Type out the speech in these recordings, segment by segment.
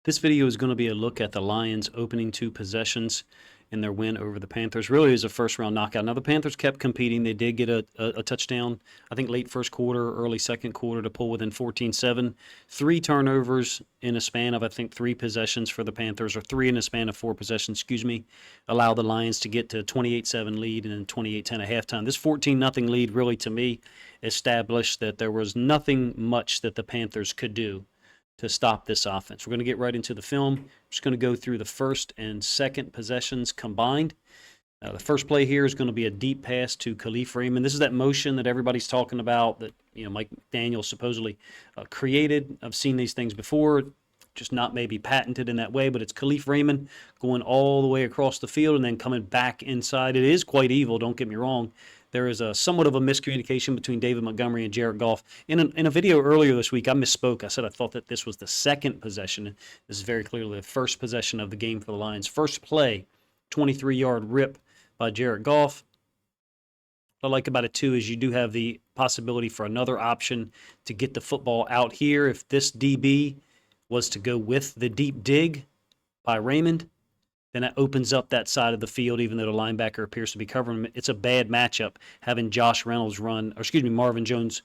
This video is going to be a look at the Lions' opening two possessions in their win over the Panthers. Really is a first-round knockout. Now, the Panthers kept competing. They did get a touchdown, I think, late first quarter, early second quarter to pull within 14-7. 3 turnovers in a span of, I think, 3 possessions for the Panthers, or 3 in a span of 4 possessions, allow the Lions to get to 28-7 lead and then 28-10 at halftime. This 14-0 lead really, to me, established that there was nothing much that the Panthers could do to stop this offense. We're going to get right into the film. I'm just going to go through the first and second possessions combined. The first play here is going to be a deep pass to Kalif Raymond. This is that motion that everybody's talking about that Mike McDaniel supposedly created. I've seen these things before, just not maybe patented in that way, but it's Kalif Raymond going all the way across the field and then coming back inside. It is quite evil, don't get me wrong. There is a somewhat of a miscommunication between David Montgomery and Jared Goff. In a video earlier this week, I misspoke. I said I thought that this was the second possession. This is very clearly the first possession of the game for the Lions. First play, 23-yard rip by Jared Goff. What I like about it, too, is you do have the possibility for another option to get the football out here. If this DB was to go with the deep dig by Raymond, then that opens up that side of the field, even though the linebacker appears to be covering him. It's a bad matchup having Marvin Jones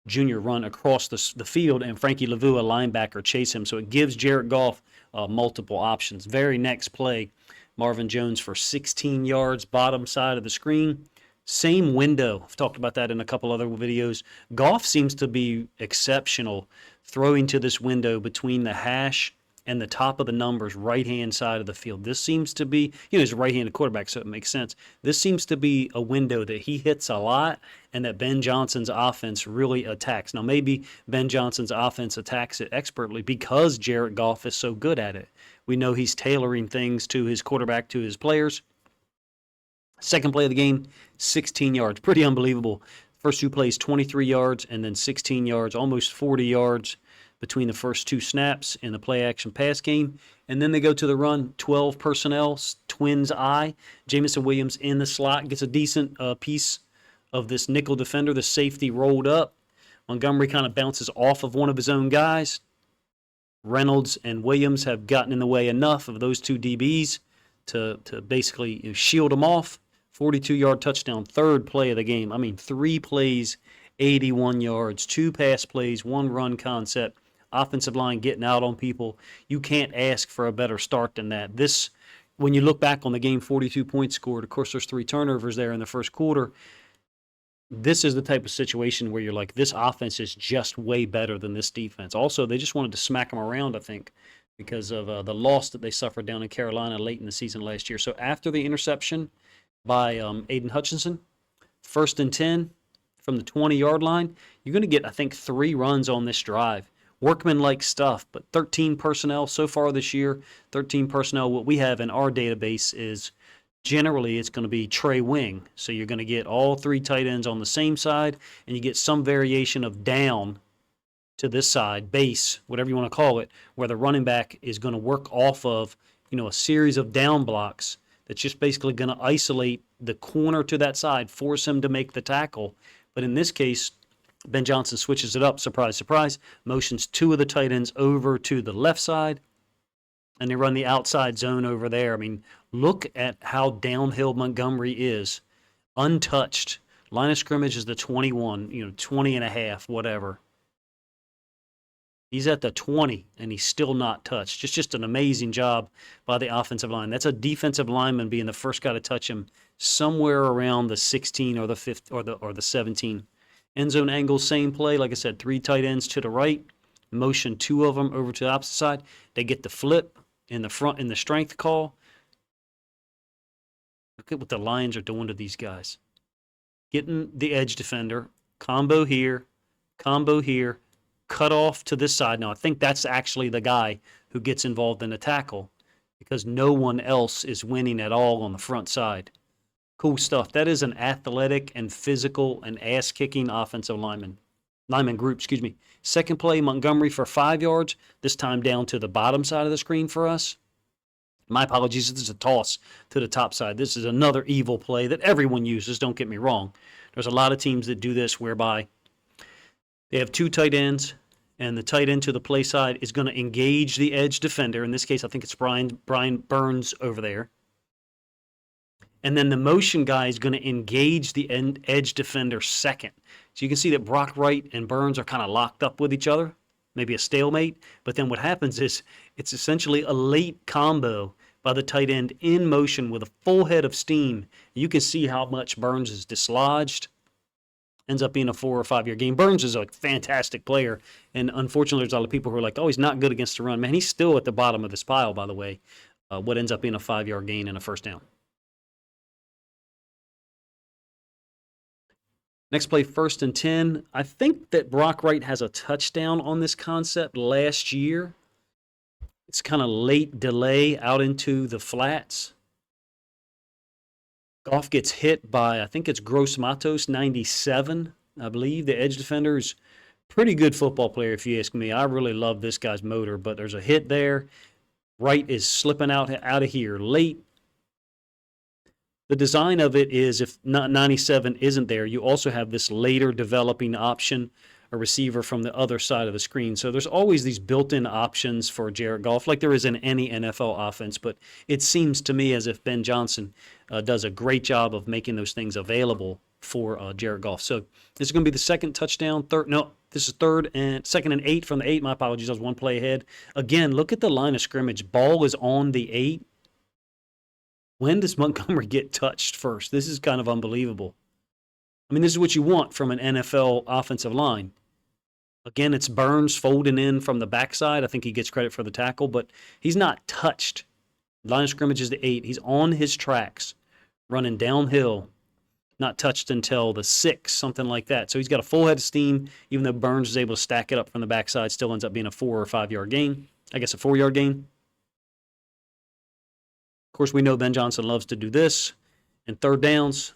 Jr. run across the field and Frankie Lavue, a linebacker, chase him. So it gives Jared Goff multiple options. Very next play, Marvin Jones for 16 yards, bottom side of the screen. Same window. I've talked about that in a couple other videos. Goff seems to be exceptional throwing to this window between the hash and the top of the numbers, right-hand side of the field. This seems to be, he's a right-handed quarterback, so it makes sense. This seems to be a window that he hits a lot and that Ben Johnson's offense really attacks. Now, maybe Ben Johnson's offense attacks it expertly because Jared Goff is so good at it. We know he's tailoring things to his quarterback, to his players. Second play of the game, 16 yards. Pretty unbelievable. First 2 plays, 23 yards, and then 16 yards, almost 40 yards between the first 2 snaps in the play-action pass game. And then they go to the run, 12 personnel, twins eye. Jameson Williams in the slot, gets a decent piece of this nickel defender, the safety rolled up. Montgomery kind of bounces off of one of his own guys. Reynolds and Williams have gotten in the way enough of those 2 DBs to basically shield them off. 42-yard touchdown, third play of the game. 3 plays, 81 yards, 2 pass plays, 1 run concept. Offensive line getting out on people. You can't ask for a better start than that. This, when you look back on the game, 42 points scored. Of course, there's 3 turnovers there in the first quarter. This is the type of situation where you're like, this offense is just way better than this defense. Also, they just wanted to smack them around, I think, because of the loss that they suffered down in Carolina late in the season last year. So after the interception by Aiden Hutchinson, 1st and 10 from the 20-yard line, you're going to get, I think, 3 runs on this drive. Workman-like stuff, but 13 personnel so far this year. 13 personnel. What we have in our database is generally it's going to be Trey Wing. So you're going to get all 3 tight ends on the same side, and you get some variation of down to this side, base, whatever you want to call it, where the running back is going to work off of, a series of down blocks that's just basically going to isolate the corner to that side, force him to make the tackle. But in this case, Ben Johnson switches it up, surprise, surprise, motions 2 of the tight ends over to the left side, and they run the outside zone over there. Look at how downhill Montgomery is, untouched. Line of scrimmage is the 21, 20 and a half, whatever. He's at the 20, and he's still not touched. Just an amazing job by the offensive line. That's a defensive lineman being the first guy to touch him somewhere around the 16 or the 15 or the 17. End zone angle, same play. Like I said, 3 tight ends to the right. Motion 2 of them over to the opposite side. They get the flip in the front in the strength call. Look at what the Lions are doing to these guys. Getting the edge defender. Combo here. Cut off to this side. Now, I think that's actually the guy who gets involved in the tackle because no one else is winning at all on the front side. Cool stuff. That is an athletic and physical and ass-kicking offensive lineman group. Second play, Montgomery for 5 yards, this time down to the bottom side of the screen for us. My apologies, this is a toss to the top side. This is another evil play that everyone uses, don't get me wrong. There's a lot of teams that do this whereby they have 2 tight ends, and the tight end to the play side is going to engage the edge defender. In this case, I think it's Brian Burns over there. And then the motion guy is going to engage the edge defender second. So you can see that Brock Wright and Burns are kind of locked up with each other, maybe a stalemate. But then what happens is it's essentially a late combo by the tight end in motion with a full head of steam. You can see how much Burns is dislodged. Ends up being a 4 or 5 year game. Burns is a fantastic player, and unfortunately there's a lot of people who are like, oh, he's not good against the run. Man, he's still at the bottom of this pile, by the way. What ends up being a 5 yard gain and a first down. Next play, 1st and 10. I think that Brock Wright has a touchdown on this concept last year. It's kind of late delay out into the flats. Goff gets hit by, I think it's Gross Matos, 97, I believe. The edge defender is pretty good football player, if you ask me. I really love this guy's motor, but there's a hit there. Wright is slipping out of here late. The design of it is if 97 isn't there, you also have this later developing option, a receiver from the other side of the screen. So there's always these built-in options for Jared Goff, like there is in any NFL offense. But it seems to me as if Ben Johnson does a great job of making those things available for Jared Goff. So this is going to be the second touchdown. This is 2nd and 8 from the 8. My apologies, I was one play ahead. Again, look at the line of scrimmage. Ball is on the 8. When does Montgomery get touched first? This is kind of unbelievable. I mean, this is what you want from an NFL offensive line. Again, it's Burns folding in from the backside. I think he gets credit for the tackle, but he's not touched. Line of scrimmage is the 8. He's on his tracks, running downhill, not touched until the 6, something like that. So he's got a full head of steam, even though Burns is able to stack it up from the backside, still ends up being a 4 or 5 yard gain. I guess a 4 yard gain. Of course, we know Ben Johnson loves to do this. And 3rd downs,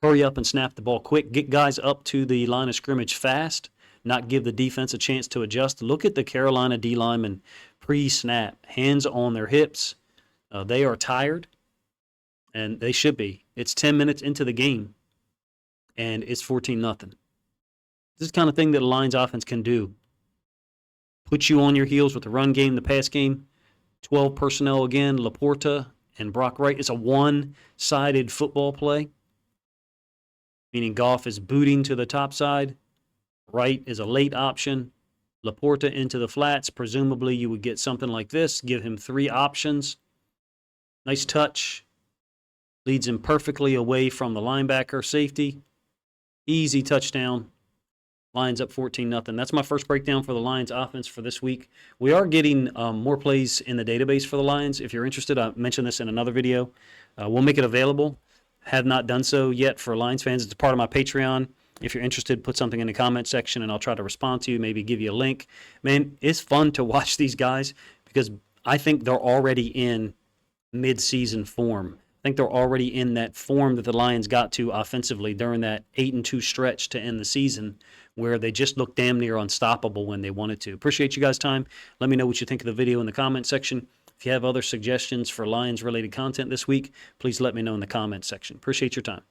hurry up and snap the ball quick. Get guys up to the line of scrimmage fast, not give the defense a chance to adjust. Look at the Carolina D linemen pre-snap, hands on their hips. They are tired, and they should be. It's 10 minutes into the game, and it's 14-0. This is the kind of thing that a Lions offense can do. Put you on your heels with the run game, the pass game. 12 personnel again, Laporta and Brock Wright. It's a one-sided football play, meaning Goff is booting to the top side. Wright is a late option. Laporta into the flats. Presumably you would get something like this. Give him 3 options. Nice touch. Leads him perfectly away from the linebacker safety. Easy touchdown. Lions up 14-0. That's my first breakdown for the Lions offense for this week. We are getting more plays in the database for the Lions. If you're interested, I mentioned this in another video. We'll make it available. Have not done so yet for Lions fans. It's part of my Patreon. If you're interested, put something in the comment section and I'll try to respond to you, maybe give you a link. Man, it's fun to watch these guys because I think they're already in mid-season form. I think they're already in that form that the Lions got to offensively during that 8-2 stretch to end the season where they just looked damn near unstoppable when they wanted to. Appreciate you guys' time. Let me know what you think of the video in the comment section. If you have other suggestions for Lions-related content this week, please let me know in the comment section. Appreciate your time.